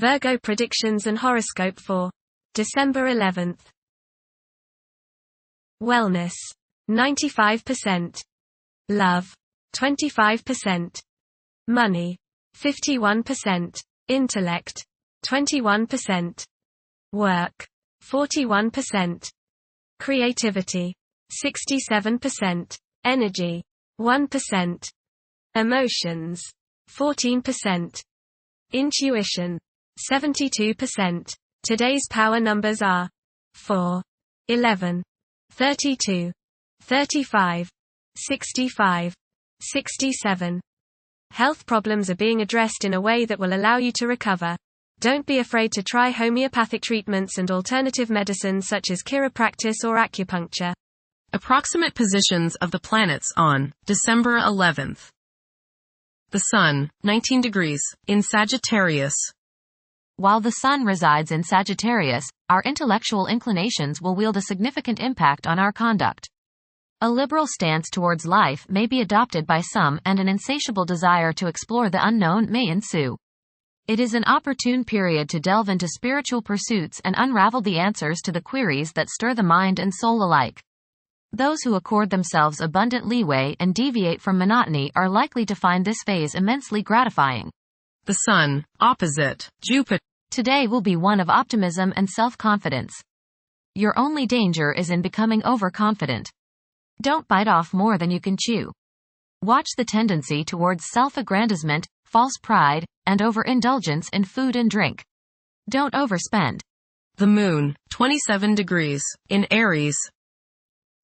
Virgo predictions and horoscope for December 11th. Wellness, 95%. Love, 25%. Money, 51%. Intellect, 21%. Work, 41%. Creativity, 67%. Energy, 1%. Emotions, 14%. Intuition, 72%. Today's power numbers are 4, 11, 32, 35, 65, 67. Health problems are being addressed in a way that will allow you to recover. Don't be afraid to try homeopathic treatments and alternative medicines such as chiropractic or acupuncture. Approximate positions of the planets on December 11th. The Sun, 19 degrees, in Sagittarius. While the Sun resides in Sagittarius, our intellectual inclinations will wield a significant impact on our conduct. A liberal stance towards life may be adopted by some, and an insatiable desire to explore the unknown may ensue. It is an opportune period to delve into spiritual pursuits and unravel the answers to the queries that stir the mind and soul alike. Those who accord themselves abundant leeway and deviate from monotony are likely to find this phase immensely gratifying. The Sun, opposite Jupiter. Today will be one of optimism and self-confidence. Your only danger is in becoming overconfident. Don't bite off more than you can chew. Watch the tendency towards self-aggrandizement, false pride, and overindulgence in food and drink. Don't overspend. The Moon, 27 degrees, in Aries.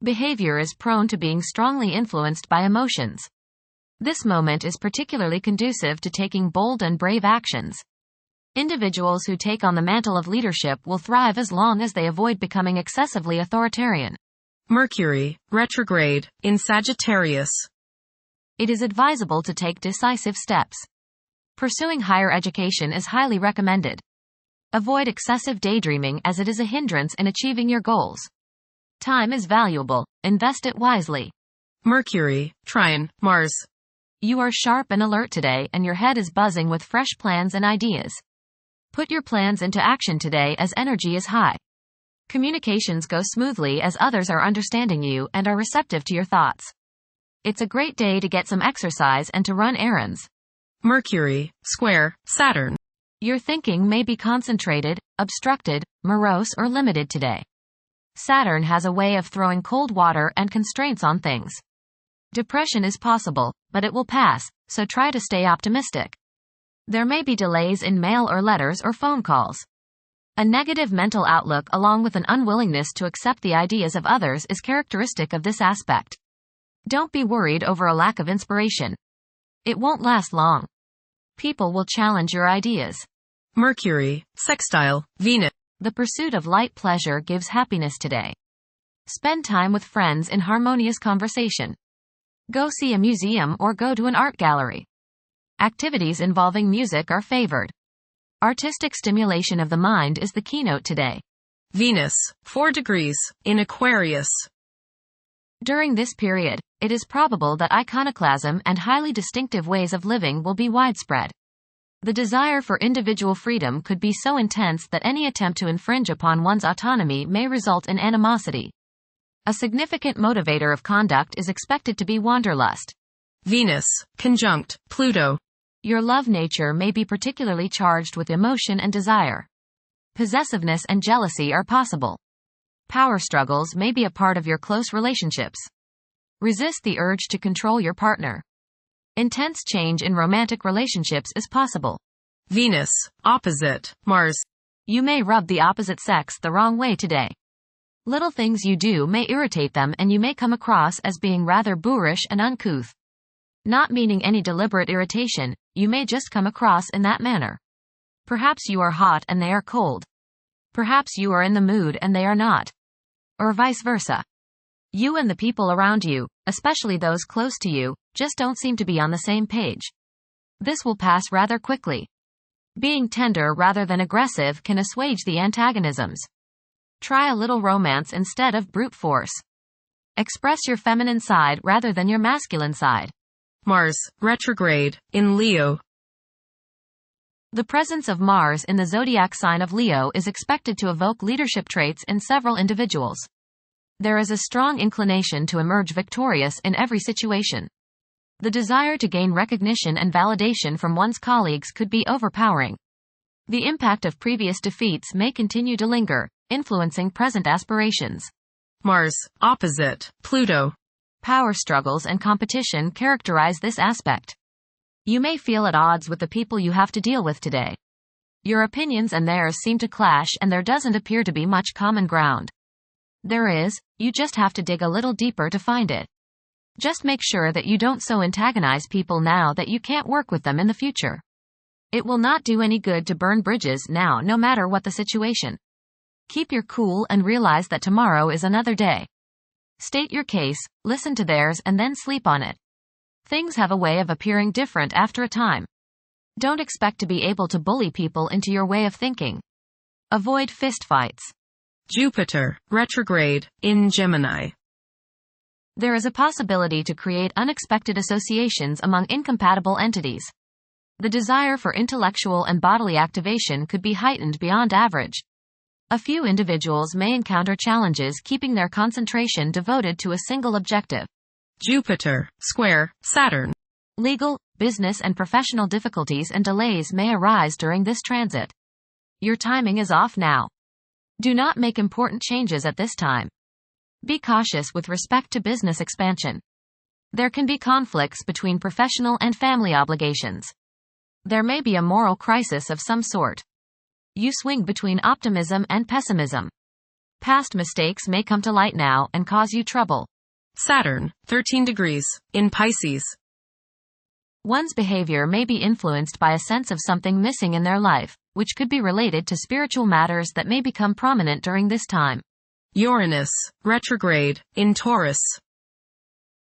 Behavior is prone to being strongly influenced by emotions. This moment is particularly conducive to taking bold and brave actions. Individuals who take on the mantle of leadership will thrive as long as they avoid becoming excessively authoritarian. Mercury, retrograde, in Sagittarius. It is advisable to take decisive steps. Pursuing higher education is highly recommended. Avoid excessive daydreaming as it is a hindrance in achieving your goals. Time is valuable, invest it wisely. Mercury, trine, Mars. You are sharp and alert today, and your head is buzzing with fresh plans and ideas. Put your plans into action today as energy is high. Communications go smoothly as others are understanding you and are receptive to your thoughts. It's a great day to get some exercise and to run errands. Mercury, square, Saturn. Your thinking may be concentrated, obstructed, morose or limited today. Saturn has a way of throwing cold water and constraints on things. Depression is possible, but it will pass, so try to stay optimistic. There may be delays in mail or letters or phone calls. A negative mental outlook along with an unwillingness to accept the ideas of others is characteristic of this aspect. Don't be worried over a lack of inspiration. It won't last long. People will challenge your ideas. Mercury, sextile, Venus. The pursuit of light pleasure gives happiness today. Spend time with friends in harmonious conversation. Go see a museum or go to an art gallery. Activities involving music are favored. Artistic stimulation of the mind is the keynote today. Venus, 4 degrees, in Aquarius. During this period, it is probable that iconoclasm and highly distinctive ways of living will be widespread. The desire for individual freedom could be so intense that any attempt to infringe upon one's autonomy may result in animosity. A significant motivator of conduct is expected to be wanderlust. Venus, conjunct Pluto. Your love nature may be particularly charged with emotion and desire. Possessiveness and jealousy are possible. Power struggles may be a part of your close relationships. Resist the urge to control your partner. Intense change in romantic relationships is possible. Venus, opposite Mars. You may rub the opposite sex the wrong way today. Little things you do may irritate them and you may come across as being rather boorish and uncouth. Not meaning any deliberate irritation, you may just come across in that manner. Perhaps you are hot and they are cold. Perhaps you are in the mood and they are not. Or vice versa. You and the people around you, especially those close to you, just don't seem to be on the same page. This will pass rather quickly. Being tender rather than aggressive can assuage the antagonisms. Try a little romance instead of brute force. Express your feminine side rather than your masculine side. Mars, retrograde, in Leo. The presence of Mars in the zodiac sign of Leo is expected to evoke leadership traits in several individuals. There is a strong inclination to emerge victorious in every situation. The desire to gain recognition and validation from one's colleagues could be overpowering. The impact of previous defeats may continue to linger, influencing present aspirations. Mars, opposite Pluto. Power struggles and competition characterize this aspect. You may feel at odds with the people you have to deal with today. Your opinions and theirs seem to clash, and there doesn't appear to be much common ground. There is, you just have to dig a little deeper to find it. Just make sure that you don't so antagonize people now that you can't work with them in the future. It will not do any good to burn bridges now, no matter what the situation. Keep your cool and realize that tomorrow is another day. State your case, listen to theirs, and then sleep on it. Things have a way of appearing different after a time. Don't expect to be able to bully people into your way of thinking. Avoid fistfights. Jupiter, retrograde, in Gemini. There is a possibility to create unexpected associations among incompatible entities. The desire for intellectual and bodily activation could be heightened beyond average. A few individuals may encounter challenges keeping their concentration devoted to a single objective. Jupiter, square, Saturn. Legal, business and professional difficulties and delays may arise during this transit. Your timing is off now. Do not make important changes at this time. Be cautious with respect to business expansion. There can be conflicts between professional and family obligations. There may be a moral crisis of some sort. You swing between optimism and pessimism. Past mistakes may come to light now and cause you trouble. Saturn, 13 degrees, in Pisces. One's behavior may be influenced by a sense of something missing in their life, which could be related to spiritual matters that may become prominent during this time. Uranus, retrograde, in Taurus.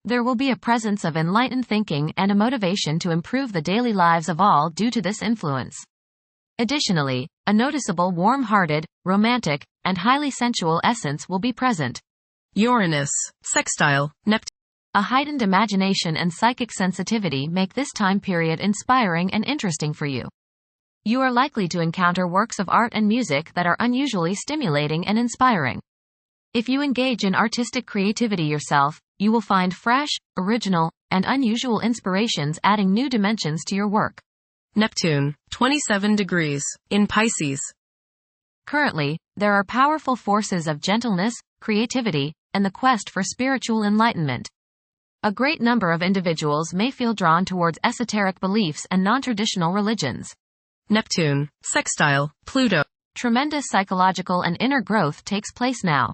There will be a presence of enlightened thinking and a motivation to improve the daily lives of all due to this influence. Additionally, a noticeable warm-hearted, romantic, and highly sensual essence will be present. Uranus, sextile, Neptune. A heightened imagination and psychic sensitivity make this time period inspiring and interesting for you. You are likely to encounter works of art and music that are unusually stimulating and inspiring. If you engage in artistic creativity yourself, you will find fresh, original, and unusual inspirations adding new dimensions to your work. Neptune, 27 degrees, in Pisces. Currently, there are powerful forces of gentleness, creativity, and the quest for spiritual enlightenment. A great number of individuals may feel drawn towards esoteric beliefs and non-traditional religions. Neptune, sextile, Pluto. Tremendous psychological and inner growth takes place now.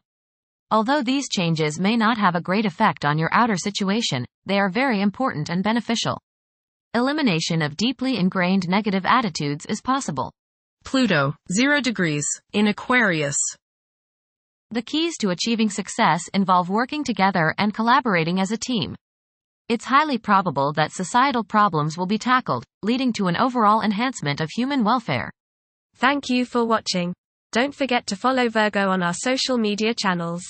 Although these changes may not have a great effect on your outer situation, they are very important and beneficial. Elimination of deeply ingrained negative attitudes is possible. Pluto, 0 degrees, in Aquarius. The keys to achieving success involve working together and collaborating as a team. It's highly probable that societal problems will be tackled, leading to an overall enhancement of human welfare. Thank you for watching. Don't forget to follow Virgo on our social media channels.